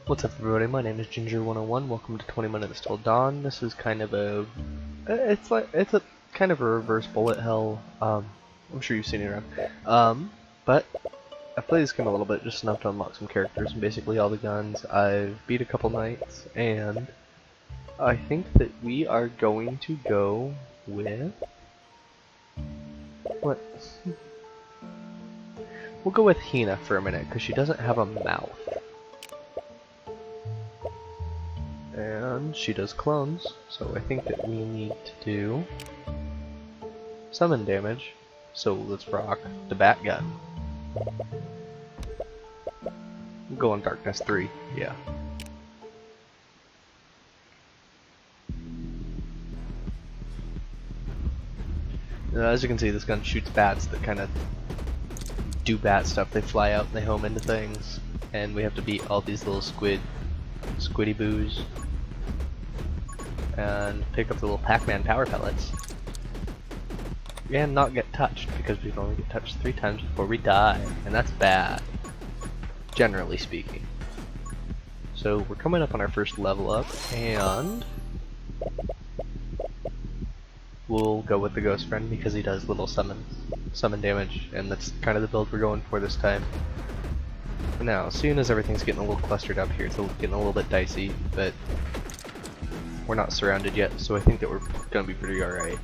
What's up, everybody? My name is Ginger101. Welcome to 20 Minutes Till Dawn. This is kind of a, it's a kind of a reverse bullet hell. I'm sure you've seen it around. But I've played this game a little bit, just enough to unlock some characters and basically all the guns. I've beat a couple nights, and I think that we are going to go with what? We'll go with Hina for a minute because she doesn't have a mouth. And she does clones, so I think that we need to do summon damage. So let's rock the bat gun. We'll go on Darkness 3, yeah. Now, as you can see, this gun shoots bats that kind of do bat stuff. They fly out and they home into things, and we have to beat all these little squiddy boos. And pick up the little Pac-Man power pellets. And not get touched, because we can only get touched 3 times before we die. And that's bad, generally speaking. So we're coming up on our first level up, and we'll go with the Ghost Friend because he does little summon damage, and that's kind of the build we're going for this time. Now, as soon as everything's getting a little clustered up here, it's getting a little bit dicey, but we're not surrounded yet, so I think that we're gonna be pretty alright.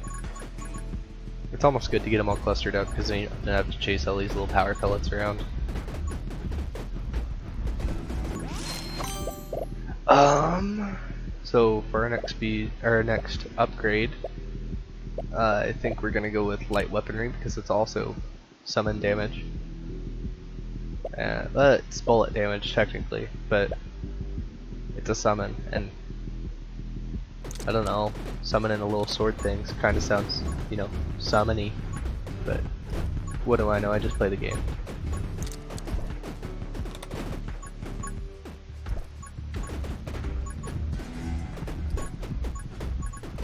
It's almost good to get them all clustered up because then you don't have to chase all these little power pellets around. So for our next upgrade, I think we're gonna go with light weaponry because it's also summon damage. It's bullet damage technically, but it's a summon, and I don't know, summoning a little sword thing kind of sounds, you know, summony, but what do I know? I just play the game.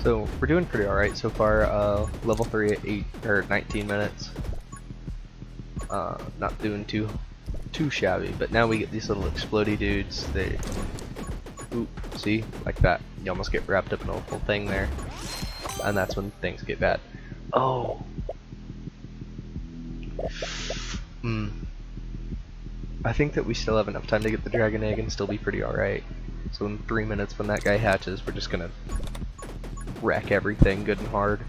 So we're doing pretty alright so far. Level 3 at 19 minutes. Not doing too shabby, but now we get these little explodey dudes. They, oop, see, like that. You almost get wrapped up in a whole thing there, and that's when things get bad. Oh. I think that we still have enough time to get the dragon egg and still be pretty alright. So in 3 minutes when that guy hatches, we're just gonna wreck everything good and hard.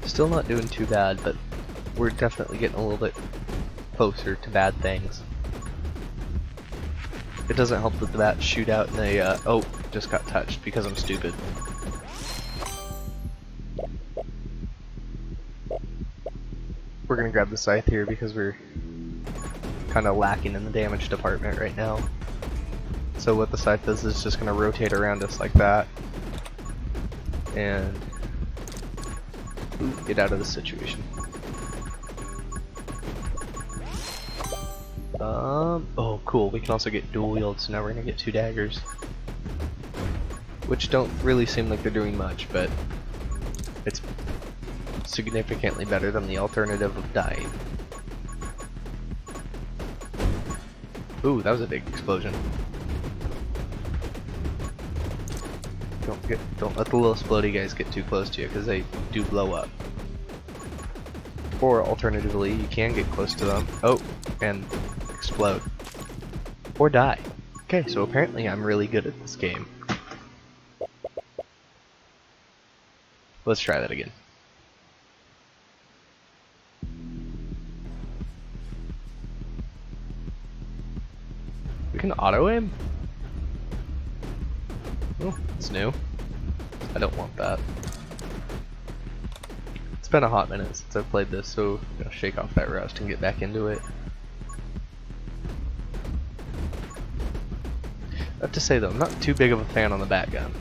Still not doing too bad, but we're definitely getting a little bit closer to bad things. It doesn't help that the bats shoot out and they, oh, just got touched because I'm stupid. We're gonna grab the scythe here because we're kind of lacking in the damage department right now. So what the scythe does is just gonna rotate around us like that, and get out of the situation. Oh cool, we can also get dual wield, so now we're gonna get 2 daggers. Which don't really seem like they're doing much, but it's significantly better than the alternative of dying. Ooh, that was a big explosion. Don't let the little explodey guys get too close to you because they do blow up. Or alternatively, you can get close to them. Oh, and explode. Or die. Okay, so apparently I'm really good at this game. Let's try that again. We can auto aim? Oh, it's new. I don't want that. It's been a hot minute since I've played this, so I'm gonna shake off that rust and get back into it. I have to say though, I'm not too big of a fan on the bat gun.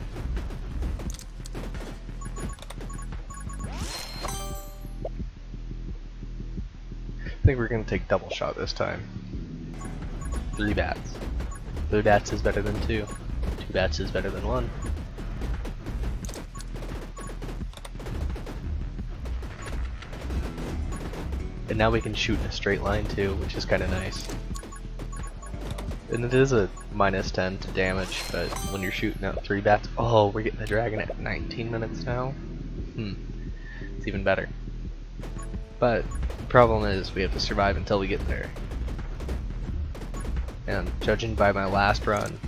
I think we're gonna take double shot this time. 3 bats. 3 bats is better than 2. 2 bats is better than 1. And now we can shoot in a straight line too, which is kind of nice. And it is a -10 to damage, but when you're shooting out 3 bats, oh, we're getting the dragon at 19 minutes now. It's even better. But the problem is we have to survive until we get there. And judging by my last run,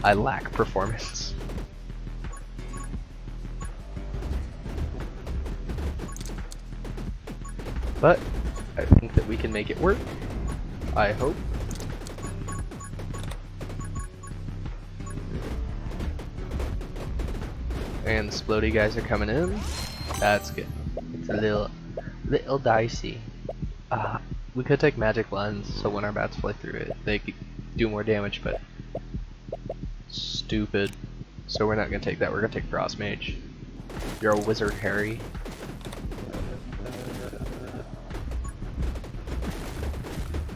I lack performance. But I think that we can make it work. I hope. And the splody guys are coming in. That's good. It's a little dicey. We could take magic lens, so when our bats fly through it, they could do more damage, but stupid. So we're not gonna take that. We're gonna take frost mage. You're a wizard, Harry.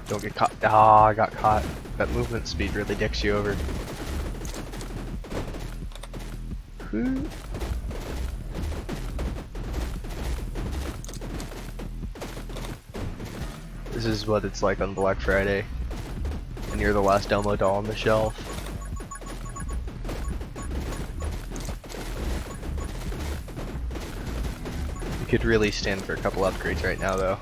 Don't get caught. Ah, I got caught. That movement speed really dicks you over. This is what it's like on Black Friday, and you're the last Elmo doll on the shelf. You could really stand for a couple upgrades right now, though.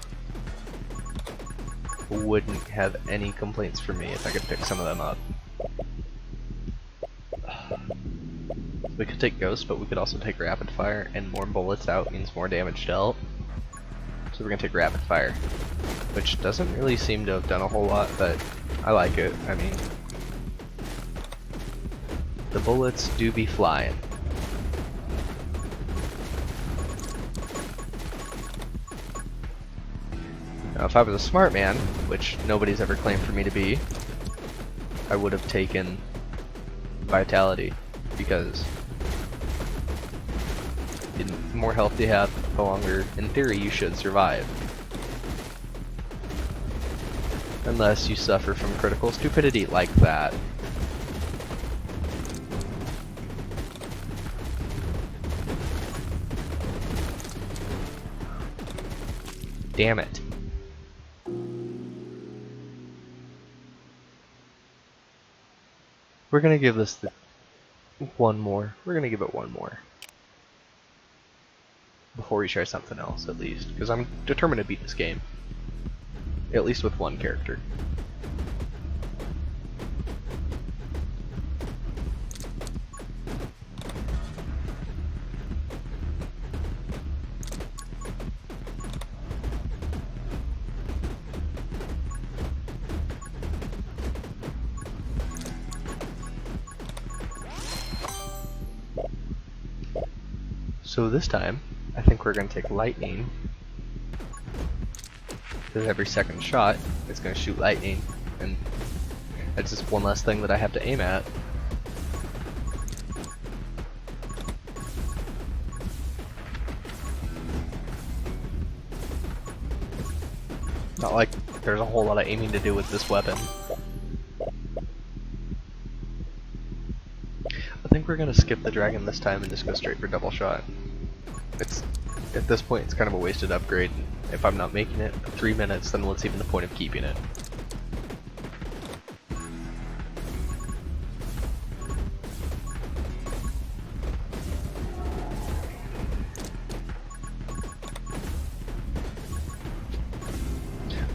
Wouldn't have any complaints for me if I could pick some of them up. We could take Ghost, but we could also take Rapid Fire, and more bullets out means more damage dealt. So we're gonna take Rapid Fire, which doesn't really seem to have done a whole lot, but I like it. I mean, the bullets do be flying. Now, if I was a smart man, which nobody's ever claimed for me to be, I would have taken Vitality, because the more health you have, the longer, in theory, you should survive. Unless you suffer from critical stupidity like that. Damn it. We're gonna give this one more. We're gonna give it one more. Before we try something else, at least. Because I'm determined to beat this game. At least with one character. So this time, I think we're going to take lightning, because every second shot it's going to shoot lightning, and that's just one less thing that I have to aim at. Not like there's a whole lot of aiming to do with this weapon. I think we're going to skip the dragon this time and just go straight for double shot. It's at this point, it's kind of a wasted upgrade. If I'm not making it 3 minutes, then what's even the point of keeping it?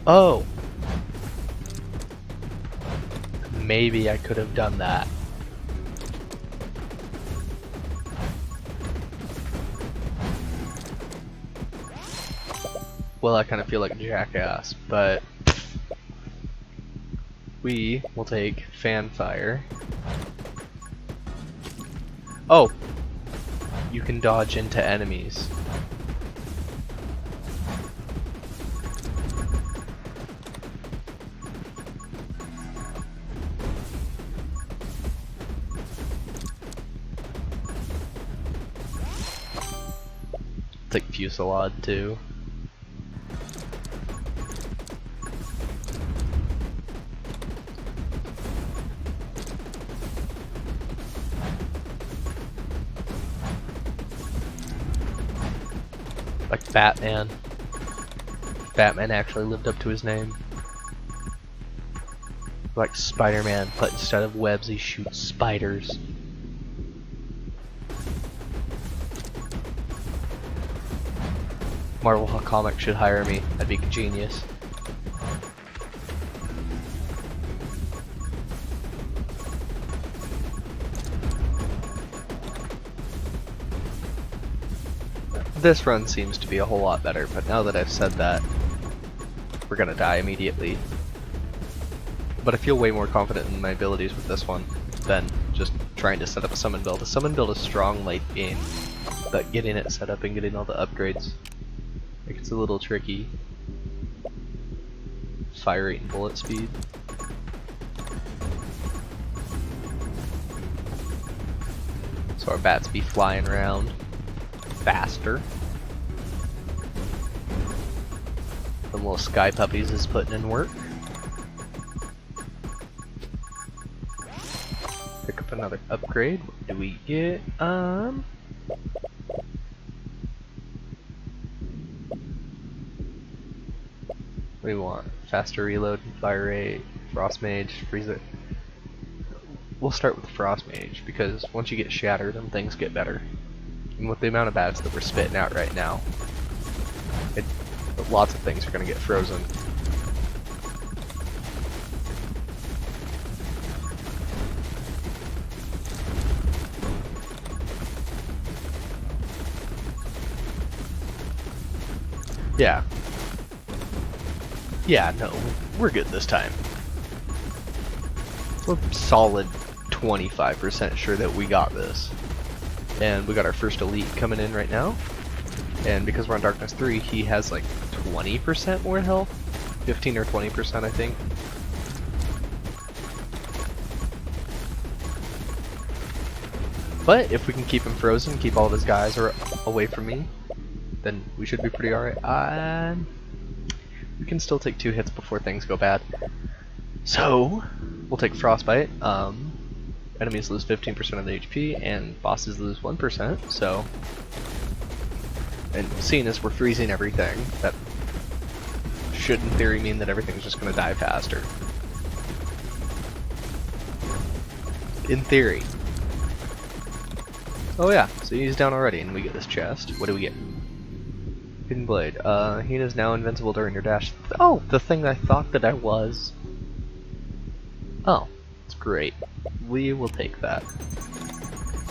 Oh! Maybe I could have done that. Well, I kind of feel like a jackass, but we will take fan fire. Oh! You can dodge into enemies. Take Fusillade too. Like Batman. Batman actually lived up to his name. Like Spider-Man, but instead of webs, he shoots spiders. Marvel Comics should hire me. That'd be genius. This run seems to be a whole lot better, but now that I've said that, we're gonna die immediately. But I feel way more confident in my abilities with this one than just trying to set up a summon build. A summon build is strong late game, but getting it set up and getting all the upgrades, like, it's a little tricky. Fire rate and bullet speed. So our bats be flying around faster. Them little sky puppies is putting in work. Pick up another upgrade. What do we get? What do we want? Faster reload and fire rate, frost mage, freezer. We'll start with frost mage because once you get shattered, then things get better. And with the amount of bats that we're spitting out right now, lots of things are going to get frozen. Yeah. Yeah, no, we're good this time. We're solid 25% sure that we got this. And we got our first elite coming in right now. And because we're on Darkness 3, he has like 20% more health. 15 or 20%, I think. But if we can keep him frozen, keep all of his guys away from me, then we should be pretty alright. We can still take 2 hits before things go bad. So, we'll take Frostbite. Enemies lose 15% of the HP, and bosses lose 1%, so... And seeing as we're freezing everything, that should in theory mean that everything's just gonna die faster. In theory. Oh yeah, so he's down already, and we get this chest. What do we get? Hidden Blade. He is now invincible during your dash. Oh, the thing I thought that I was. Oh, it's great. We will take that.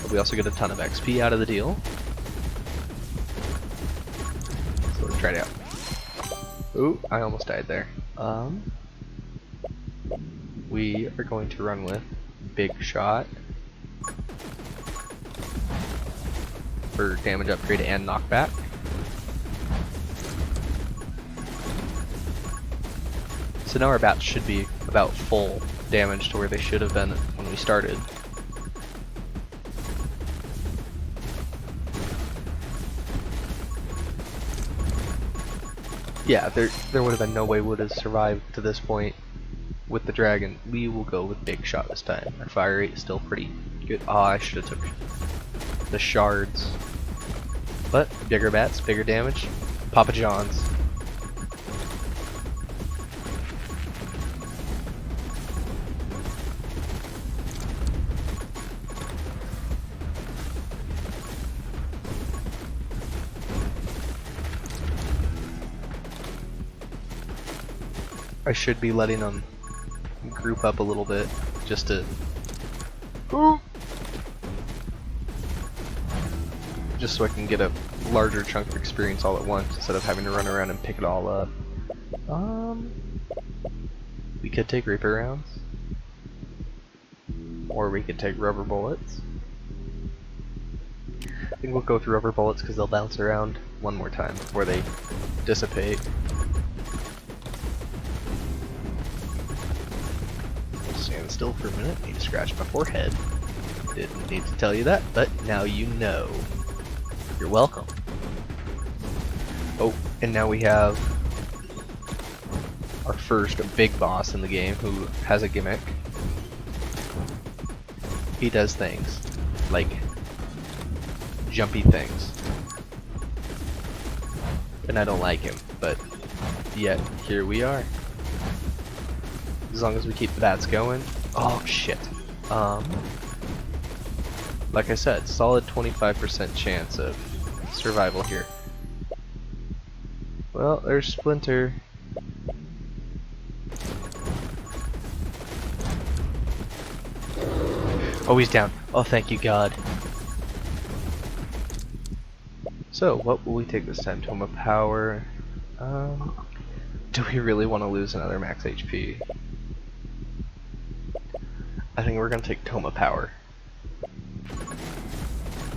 But we also get a ton of XP out of the deal. So let's try it out. Ooh, I almost died there. We are going to run with Big Shot for damage upgrade and knockback. So now our bats should be about full damage to where they should have been when we started. Yeah, there would have been no way we would have survived to this point with the dragon. We will go with Big Shot this time. Our fire rate is still pretty good. Ah, I should have took the shards. But bigger bats, bigger damage. Papa John's. I should be letting them group up a little bit, just to... Just so I can get a larger chunk of experience all at once, instead of having to run around and pick it all up. We could take Reaper rounds. Or we could take rubber bullets. I think we'll go with rubber bullets because they'll bounce around one more time before they dissipate. Stand still for a minute. Need to scratch my forehead. Didn't need to tell you that, but now you know. You're welcome. Oh, and now we have our first big boss in the game who has a gimmick. He does things like jumpy things. And I don't like him, but yet here we are. As long as we keep the bats going. Oh shit. Like I said, solid 25% chance of survival here. Well, there's Splinter. Oh, he's down. Oh, thank you, God. So, what will we take this time? Tome of Power. Do we really want to lose another max HP? I think we're going to take Tome of Power.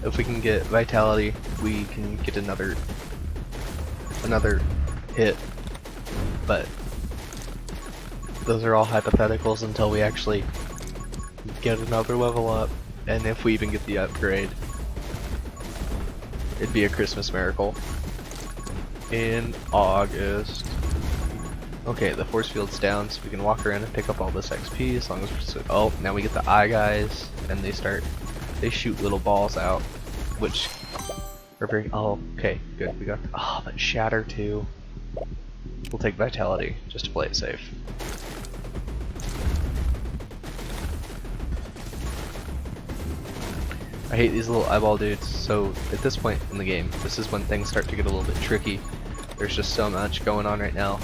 If we can get Vitality, we can get another hit. But those are all hypotheticals until we actually get another level up, and if we even get the upgrade, it'd be a Christmas miracle. In August. Okay, the force field's down, so we can walk around and pick up all this XP as long as we're oh, now we get the eye guys, and they shoot little balls out, which are very, oh, okay, good, we got, oh, but Shatter too. We'll take Vitality, just to play it safe. I hate these little eyeball dudes, so at this point in the game, this is when things start to get a little bit tricky. There's just so much going on right now,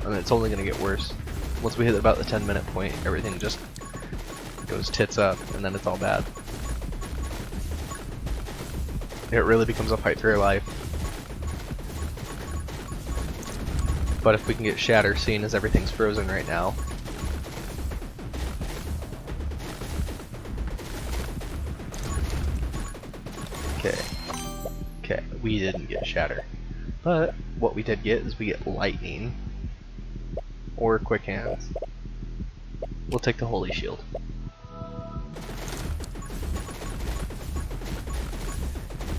and it's only going to get worse. Once we hit about the 10-minute point, everything just goes tits up, and then it's all bad. It really becomes a fight for your life. But if we can get Shatter, seeing as everything's frozen right now, okay, we didn't get Shatter. But what we did get is we get Lightning or Quick Hands. We'll take the Holy Shield.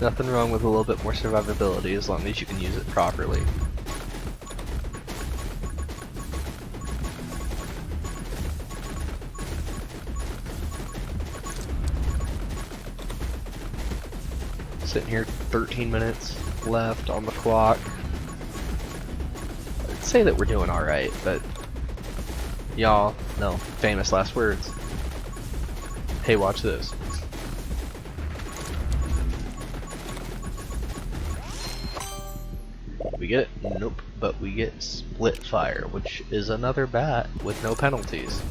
Nothing wrong with a little bit more survivability as long as you can use it properly. Sitting here, 13 minutes left on the clock. I'd say that we're doing alright, but y'all know famous last words. Hey, watch this. We get it? Nope, but we get Split Fire, which is another bat with no penalties.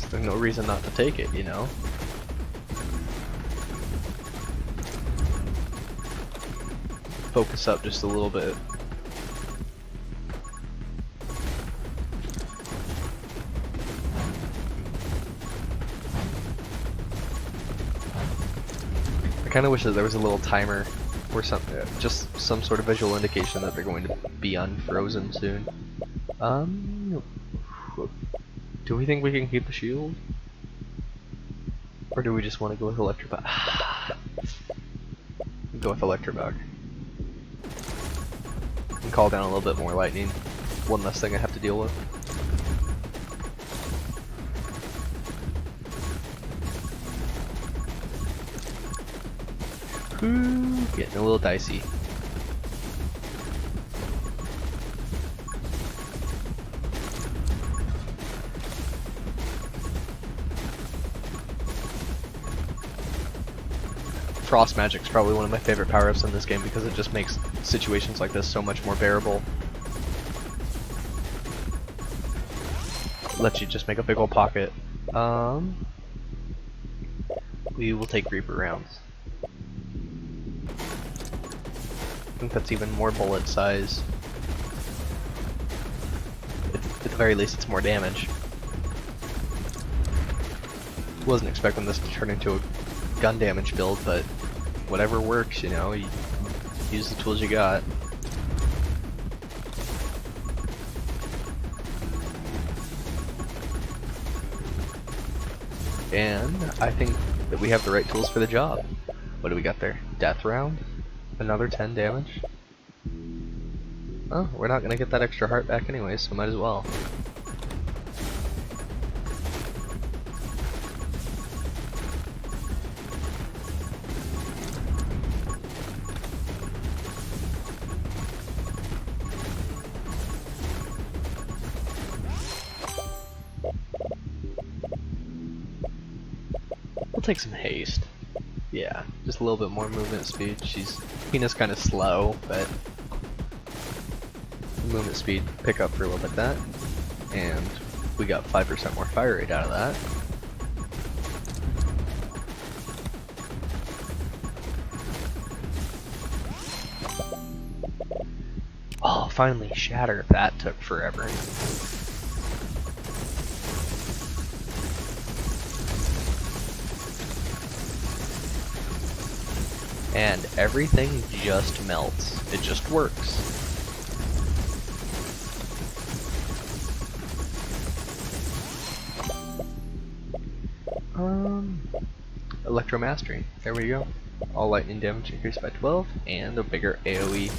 There's no reason not to take it, you know? Focus up just a little bit. I kind of wish that there was a little timer or something, just some sort of visual indication that they're going to be unfrozen soon. Do we think we can keep the shield? Or do we just want to go with Electrobug? Go with Electrobug. And call down a little bit more lightning. One less thing I have to deal with. Getting a little dicey. Frost Magic's probably one of my favorite power-ups in this game because it just makes situations like this so much more bearable. Lets you just make a big old pocket. We will take Reaper rounds. I think that's even more bullet size. At the very least, it's more damage. Wasn't expecting this to turn into a gun damage build, but whatever works, you know, you use the tools you got. And I think that we have the right tools for the job. What do we got there? Death round? Another 10 damage? Oh, we're not gonna get that extra heart back anyway, so might as well. take some haste. Yeah, just a little bit more movement speed. Hina's kind of slow, but movement speed pick up for a little bit of that. And we got 5% more fire rate out of that. Oh, finally shatter. That took forever. And everything just melts. It just works. Electromastery. There we go. All lightning damage increased by 12, and a bigger AoE.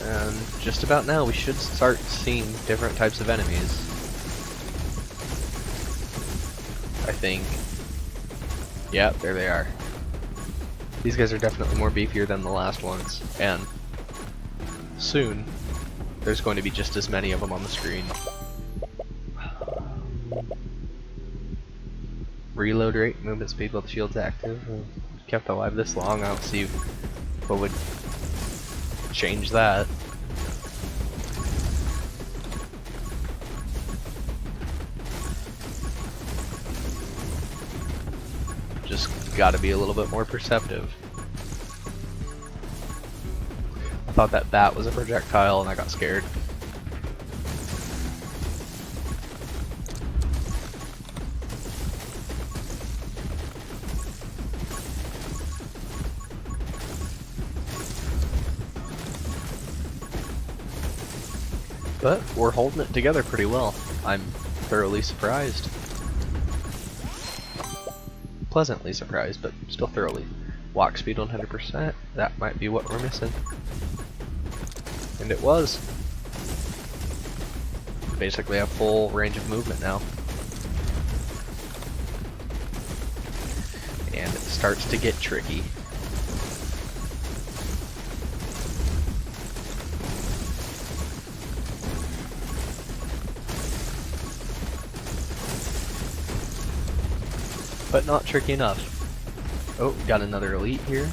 And just about now we should start seeing different types of enemies. I think. Yeah, there they are. These guys are definitely more beefier than the last ones, and soon there's going to be just as many of them on the screen. Reload rate, movement speed while the shield's active. Kept alive this long, I don't see what would change that. Just gotta be a little bit more perceptive. I thought that bat was a projectile and I got scared. But we're holding it together pretty well. I'm thoroughly surprised. Pleasantly surprised, but still thoroughly. Walk speed 100%. That might be what we're missing. And it was. Basically have full range of movement now. And it starts to get tricky. But not tricky enough. Oh, got another elite here.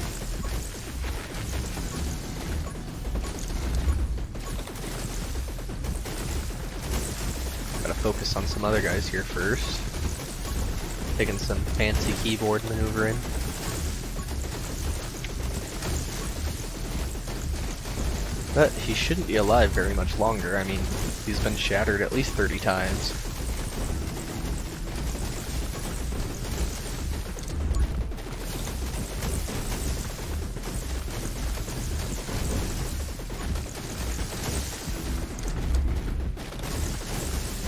Gotta focus on some other guys here first. Taking some fancy keyboard maneuvering. But he shouldn't be alive very much longer. I mean, he's been shattered at least 30 times.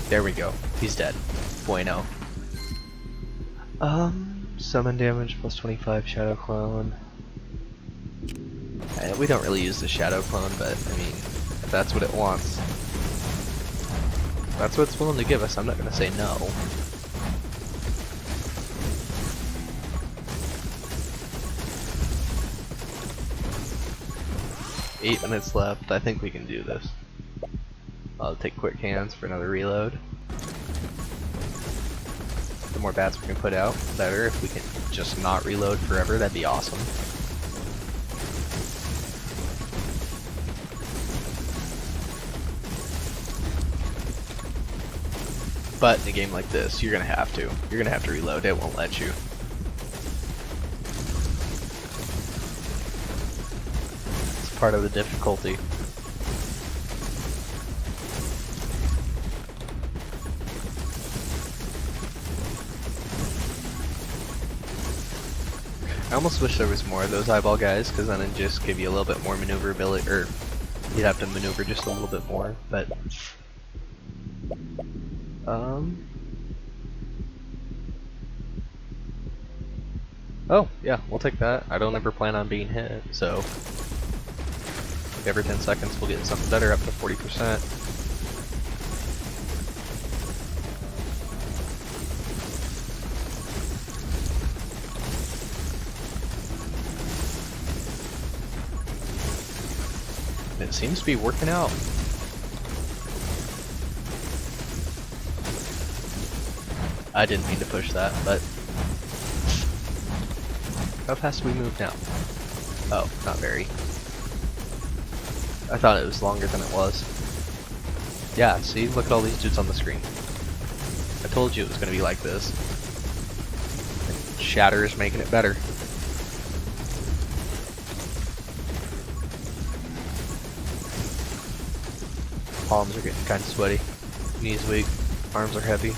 There we go. He's dead. Bueno. Summon damage plus 25 Shadow Clone. We don't really use the Shadow Clone, but I mean, if that's what it wants. That's what it's willing to give us. I'm not gonna say no. Eight minutes left. I think we can do this. I'll take quick hands for another reload. The more bats we can put out, the better. If we can just not reload forever, that'd be awesome. But in a game like this, you're gonna have to. You're gonna have to reload. It won't let you. It's part of the difficulty. I almost wish there was more of those eyeball guys, because then it'd just give you a little bit more maneuverability, or you'd have to maneuver just a little bit more, but oh, yeah, we'll take that. I don't ever plan on being hit, so every 10 seconds we'll get something better up to 40%. it seems to be working out. I didn't mean to push that, but how fast do we move now? Oh, not very. I thought it was longer than it was. Yeah, see? Look at all these dudes on the screen. I told you it was going to be like this. Shatter is making it better. Palms are getting kind of sweaty. Knees weak. Arms are heavy.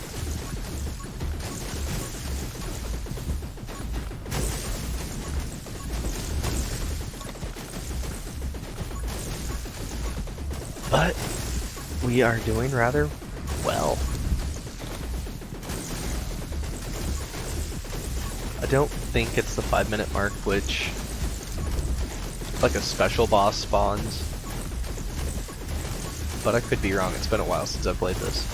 But we are doing rather well. I don't think it's the 5-minute mark, which like a special boss spawns. But I could be wrong, it's been a while since I've played this.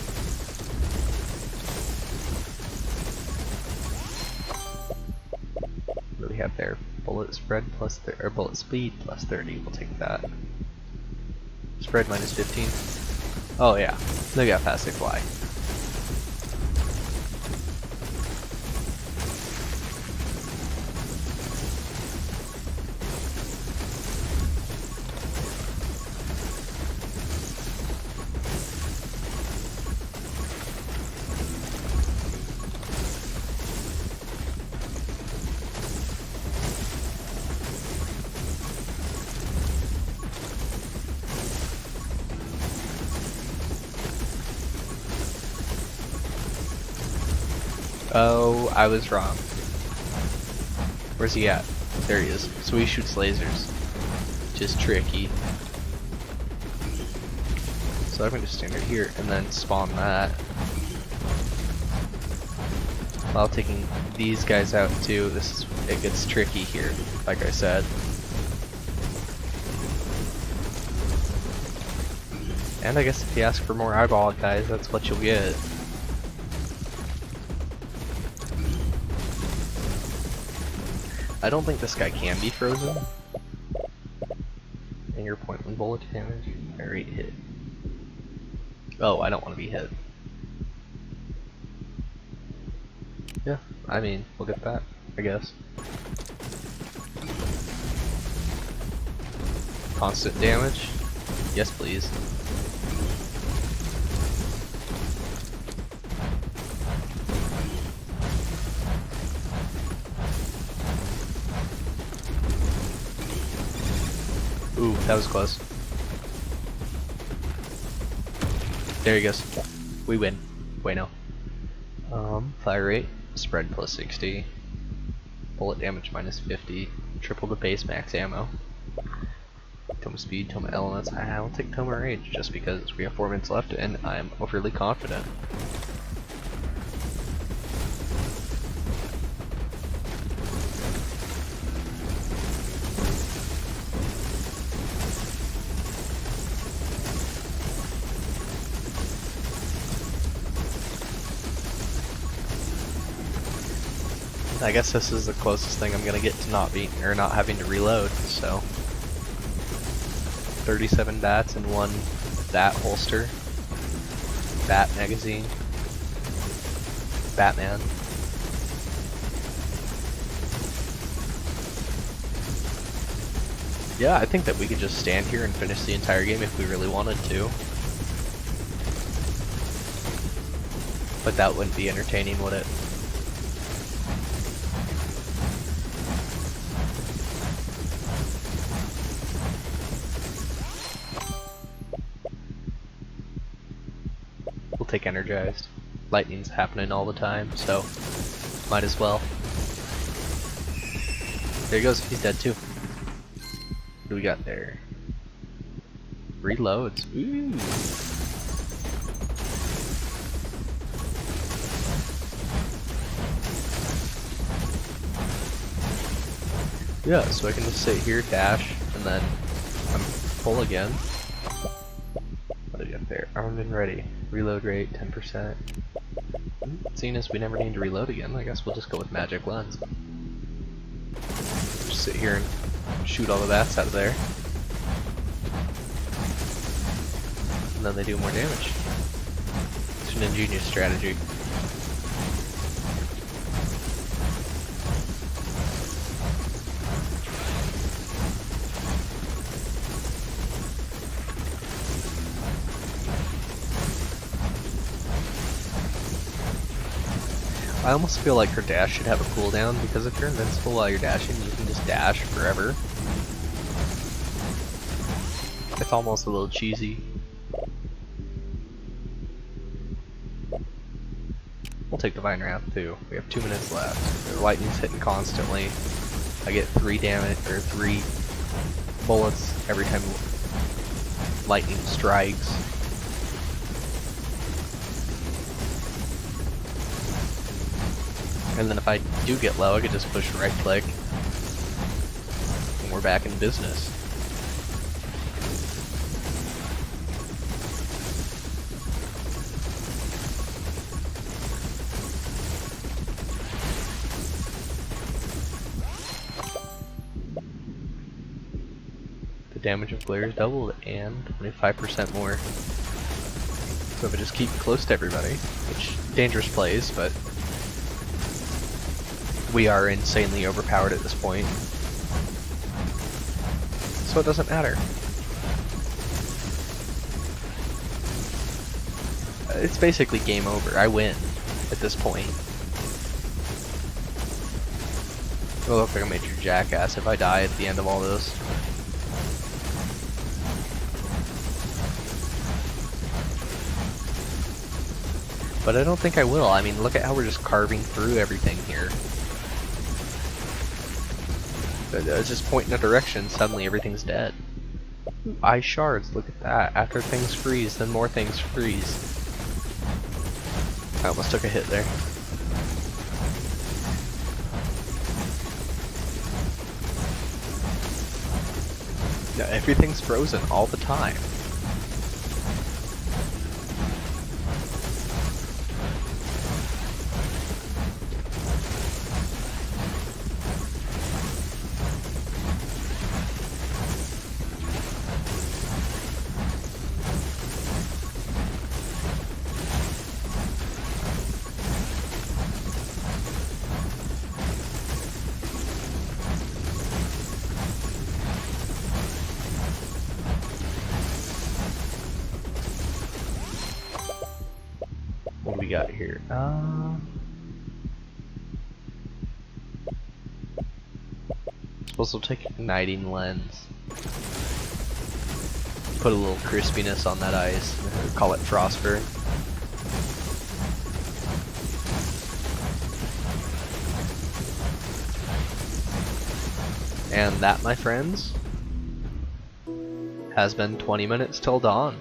What do we have there? Bullet spread plus or bullet speed plus 30, we'll take that. Spread minus 15. Oh yeah, look how fast they fly. Oh, I was wrong. Where's he at? There he is. So he shoots lasers. Just tricky. So I'm going to stand right here and then spawn that. While taking these guys out too. It gets tricky here, like I said. And I guess if you ask for more eyeball guys, that's what you'll get. I don't think this guy can be frozen. And your point when bullet damage, rate hit. Oh, I don't want to be hit. Yeah, I mean, we'll get that, I guess. Constant damage? Yes, please. Ooh, that was close. There he goes. We win. Bueno. Fire rate, spread plus 60. Bullet damage minus 50. Triple the base max ammo. Toma speed, Toma elements. I'll take Toma range just because we have 4 minutes left and I'm overly confident. I guess this is the closest thing I'm gonna get to not having to reload, so 37 bats in one bat holster, bat magazine, Batman. Yeah, I think that we could just stand here and finish the entire game if we really wanted to. But that wouldn't be entertaining, would it? We'll take energized. Lightning's happening all the time, so might as well. There he goes, he's dead too. What do we got there? Reloads. Ooh. Yeah, so I can just sit here, dash, and then I'm full again. What do we got there? Armed and ready. Reload rate 10%. Seeing as we never need to reload again, I guess we'll just go with magic lens. Just sit here and shoot all the bats out of there. then they do more damage. It's an ingenious strategy. I almost feel like her dash should have a cooldown, because if you're invincible while you're dashing, you can just dash forever. It's almost a little cheesy. We'll take Divine Wrath too. We have 2 minutes left. The lightning's hitting constantly. I get 3 damage, or 3 bullets every time lightning strikes. And then if I do get low, I could just push right click, and we're back in business. The damage of Glare is doubled and 25% more. So if I just keep close to everybody, which dangerous plays, but we are insanely overpowered at this point, so it doesn't matter. It's basically game over. I win at this point. It'll look like a major jackass if I die at the end of all this. But I don't think I will. I mean, look at how we're just carving through everything here. Just point in a direction, suddenly everything's dead. Ooh, ice shards, look at that. After things freeze, then more things freeze. I almost took a hit there. Yeah, everything's frozen all the time. What do we got here? Suppose we'll take Igniting Lens. Put a little crispiness on that ice. Call it Frostburn. And that, my friends, has been 20 minutes till dawn.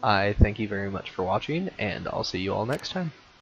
I thank you very much for watching, and I'll see you all next time.